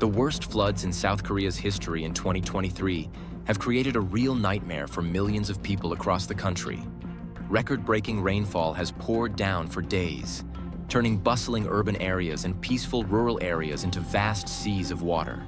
The worst floods in South Korea's history in 2023 have created a real nightmare for millions of people across the country. Record-breaking rainfall has poured down for days, turning bustling urban areas and peaceful rural areas into vast seas of water.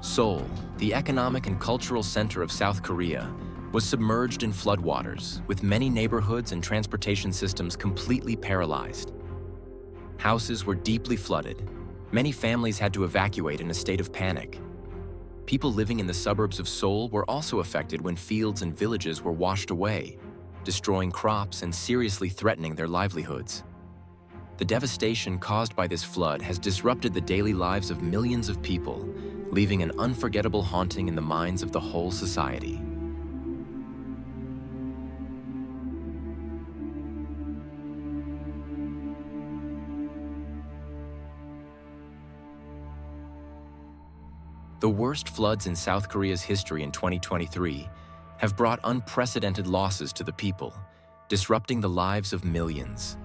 Seoul, the economic and cultural center of South Korea, was submerged in floodwaters, with many neighborhoods and transportation systems completely paralyzed. Houses were deeply flooded. Many families had to evacuate in a state of panic. People living in the suburbs of Seoul were also affected when fields and villages were washed away, destroying crops and seriously threatening their livelihoods. The devastation caused by this flood has disrupted the daily lives of millions of people, leaving an unforgettable haunting in the minds of the whole society. The worst floods in South Korea's history in 2023 have brought unprecedented losses to the people, disrupting the lives of millions.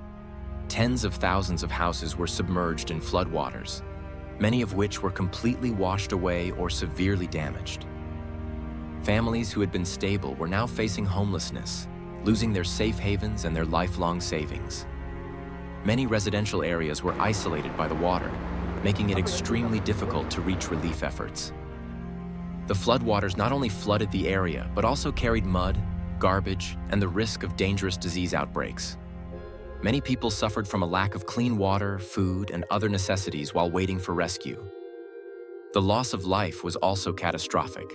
Tens of thousands of houses were submerged in floodwaters, many of which were completely washed away or severely damaged. Families who had been stable were now facing homelessness, losing their safe havens and their lifelong savings. Many residential areas were isolated by the water, making it extremely difficult to reach relief efforts. The floodwaters not only flooded the area, but also carried mud, garbage, and the risk of dangerous disease outbreaks. Many people suffered from a lack of clean water, food, and other necessities while waiting for rescue. The loss of life was also catastrophic.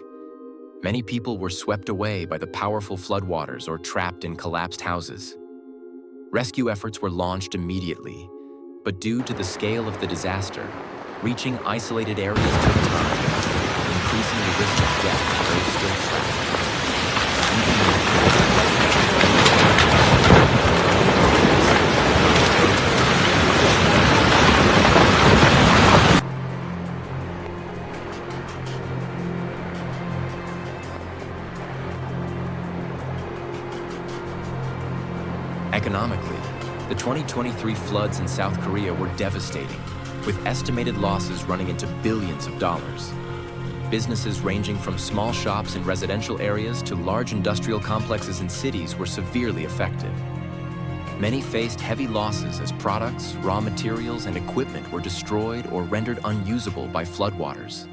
Many people were swept away by the powerful floodwaters or trapped in collapsed houses. Rescue efforts were launched immediately, but due to the scale of the disaster, reaching isolated areas took time, increasing the risk of death for those still trapped. Economically, the 2023 floods in South Korea were devastating, with estimated losses running into billions of dollars. Businesses ranging from small shops in residential areas to large industrial complexes in cities were severely affected. Many faced heavy losses as products, raw materials, and equipment were destroyed or rendered unusable by floodwaters.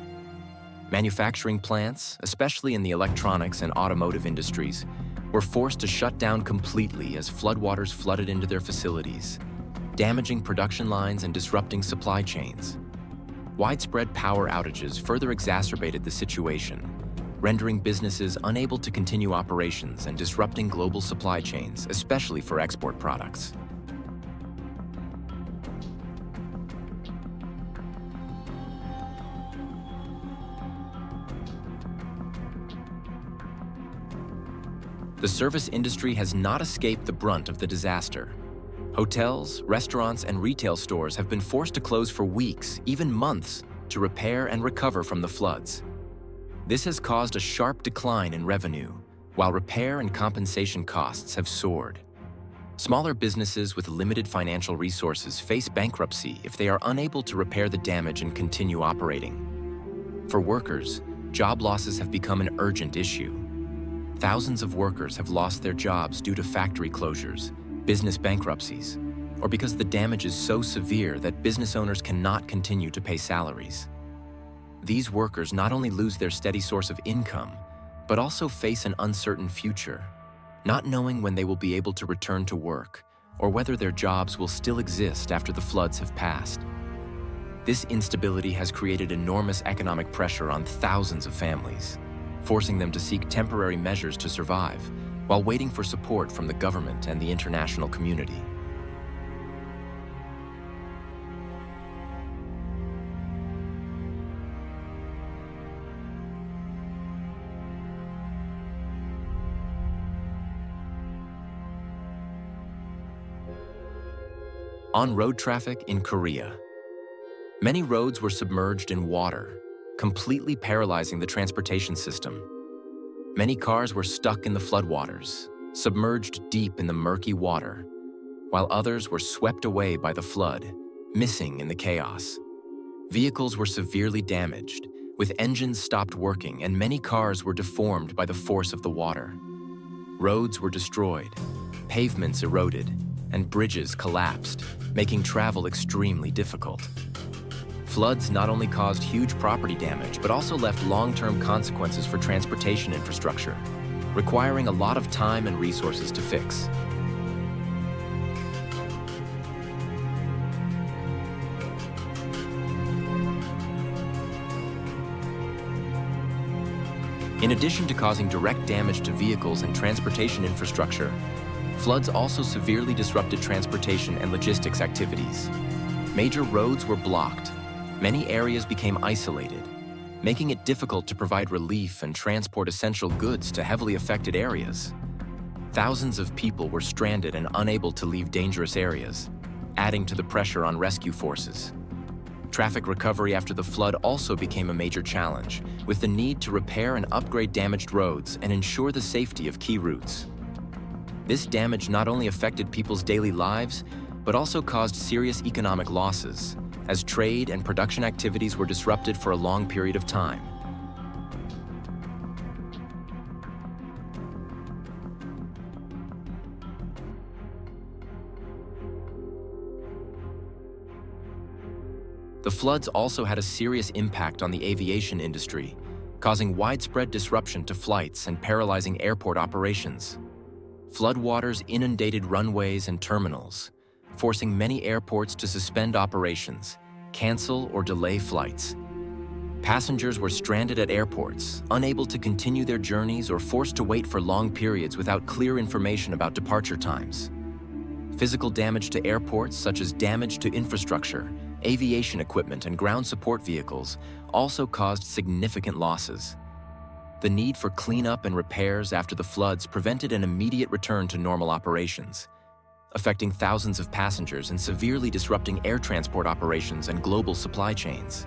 Manufacturing plants, especially in the electronics and automotive industries, were forced to shut down completely as floodwaters flooded into their facilities, damaging production lines and disrupting supply chains. Widespread power outages further exacerbated the situation, rendering businesses unable to continue operations and disrupting global supply chains, especially for export products. The service industry has not escaped the brunt of the disaster. Hotels, restaurants, and retail stores have been forced to close for weeks, even months, to repair and recover from the floods. This has caused a sharp decline in revenue, while repair and compensation costs have soared. Smaller businesses with limited financial resources face bankruptcy if they are unable to repair the damage and continue operating. For workers, job losses have become an urgent issue. Thousands of workers have lost their jobs due to factory closures, business bankruptcies, or because the damage is so severe that business owners cannot continue to pay salaries. These workers not only lose their steady source of income, but also face an uncertain future, not knowing when they will be able to return to work or whether their jobs will still exist after the floods have passed. This instability has created enormous economic pressure on thousands of families, forcing them to seek temporary measures to survive while waiting for support from the government and the international community. On road traffic in Korea. Many roads were submerged in water, completely paralyzing the transportation system. Many cars were stuck in the floodwaters, submerged deep in the murky water, while others were swept away by the flood, missing in the chaos. Vehicles were severely damaged, with engines stopped working and many cars were deformed by the force of the water. Roads were destroyed, pavements eroded, and bridges collapsed, making travel extremely difficult. Floods not only caused huge property damage, but also left long-term consequences for transportation infrastructure, requiring a lot of time and resources to fix. In addition to causing direct damage to vehicles and transportation infrastructure, floods also severely disrupted transportation and logistics activities. Major roads were blocked. Many areas became isolated, making it difficult to provide relief and transport essential goods to heavily affected areas. Thousands of people were stranded and unable to leave dangerous areas, adding to the pressure on rescue forces. Traffic recovery after the flood also became a major challenge, with the need to repair and upgrade damaged roads and ensure the safety of key routes. This damage not only affected people's daily lives, but also caused serious economic losses, as trade and production activities were disrupted for a long period of time. The floods also had a serious impact on the aviation industry, causing widespread disruption to flights and paralyzing airport operations. Floodwaters inundated runways and terminals, forcing many airports to suspend operations, cancel or delay flights. Passengers were stranded at airports, unable to continue their journeys or forced to wait for long periods without clear information about departure times. Physical damage to airports, such as damage to infrastructure, aviation equipment, and ground support vehicles, also caused significant losses. The need for cleanup and repairs after the floods prevented an immediate return to normal operations, affecting thousands of passengers and severely disrupting air transport operations and global supply chains.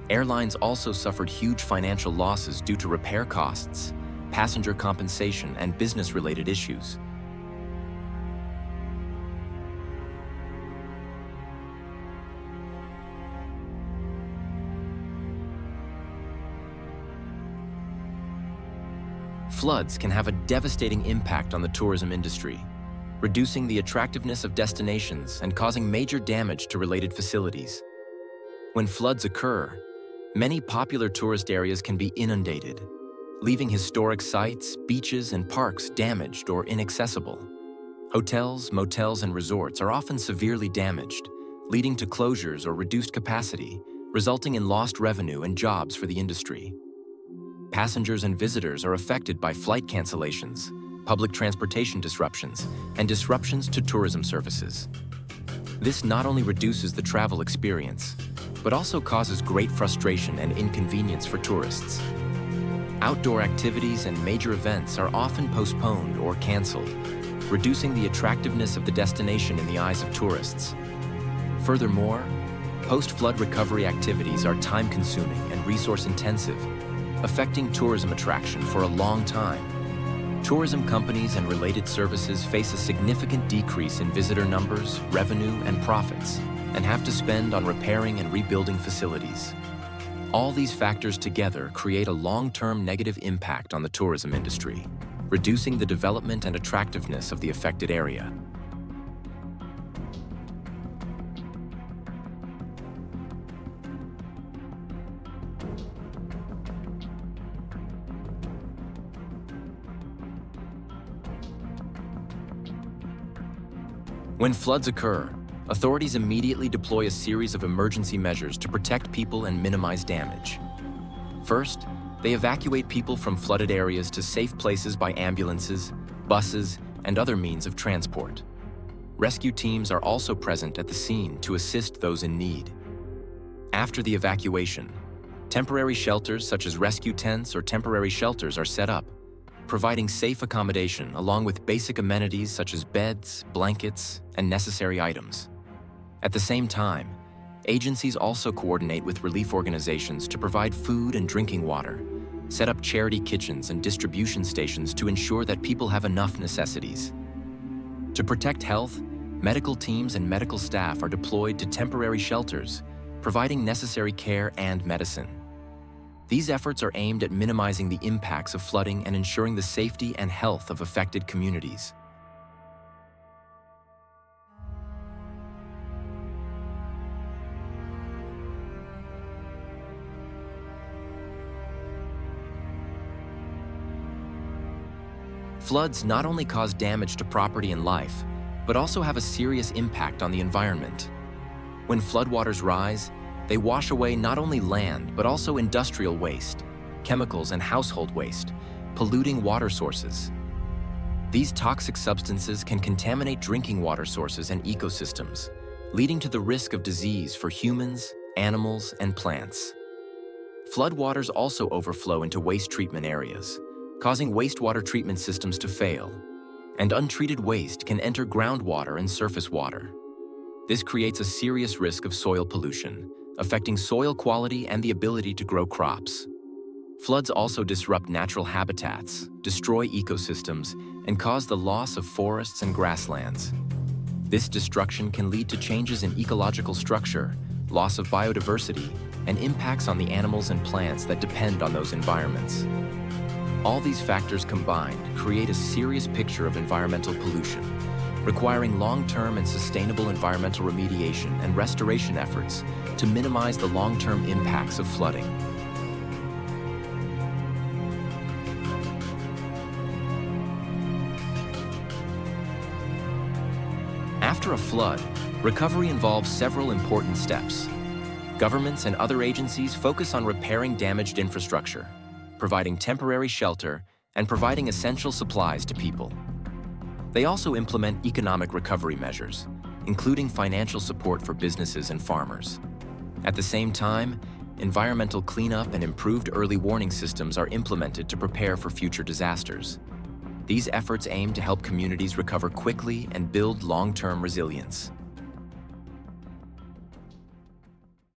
Airlines also suffered huge financial losses due to repair costs, passenger compensation, and business-related issues. Floods can have a devastating impact on the tourism industry, reducing the attractiveness of destinations and causing major damage to related facilities. When floods occur, many popular tourist areas can be inundated, leaving historic sites, beaches, and parks damaged or inaccessible. Hotels, motels, and resorts are often severely damaged, leading to closures or reduced capacity, resulting in lost revenue and jobs for the industry. Passengers and visitors are affected by flight cancellations, public transportation disruptions, and disruptions to tourism services. This not only reduces the travel experience, but also causes great frustration and inconvenience for tourists. Outdoor activities and major events are often postponed or canceled, reducing the attractiveness of the destination in the eyes of tourists. Furthermore, post-flood recovery activities are time-consuming and resource-intensive, affecting tourism attraction for a long time. Tourism companies and related services face a significant decrease in visitor numbers, revenue, and profits, and have to spend on repairing and rebuilding facilities. All these factors together create a long-term negative impact on the tourism industry, reducing the development and attractiveness of the affected area. When floods occur, authorities immediately deploy a series of emergency measures to protect people and minimize damage. First, they evacuate people from flooded areas to safe places by ambulances, buses, and other means of transport. Rescue teams are also present at the scene to assist those in need. After the evacuation, temporary shelters such as rescue tents or temporary shelters are set up, providing safe accommodation along with basic amenities such as beds, blankets, and necessary items. At the same time, agencies also coordinate with relief organizations to provide food and drinking water, set up charity kitchens and distribution stations to ensure that people have enough necessities. To protect health, medical teams and medical staff are deployed to temporary shelters, providing necessary care and medicine. These efforts are aimed at minimizing the impacts of flooding and ensuring the safety and health of affected communities. Floods not only cause damage to property and life, but also have a serious impact on the environment. When floodwaters rise, they wash away not only land, but also industrial waste, chemicals and household waste, polluting water sources. These toxic substances can contaminate drinking water sources and ecosystems, leading to the risk of disease for humans, animals, and plants. Floodwaters also overflow into waste treatment areas, causing wastewater treatment systems to fail, and untreated waste can enter groundwater and surface water. This creates a serious risk of soil pollution, affecting soil quality and the ability to grow crops. Floods also disrupt natural habitats, destroy ecosystems, and cause the loss of forests and grasslands. This destruction can lead to changes in ecological structure, loss of biodiversity, and impacts on the animals and plants that depend on those environments. All these factors combined create a serious picture of environmental pollution, requiring long-term and sustainable environmental remediation and restoration efforts to minimize the long-term impacts of flooding. After a flood, recovery involves several important steps. Governments and other agencies focus on repairing damaged infrastructure, providing temporary shelter, and providing essential supplies to people. They also implement economic recovery measures, including financial support for businesses and farmers. At the same time, environmental cleanup and improved early warning systems are implemented to prepare for future disasters. These efforts aim to help communities recover quickly and build long-term resilience.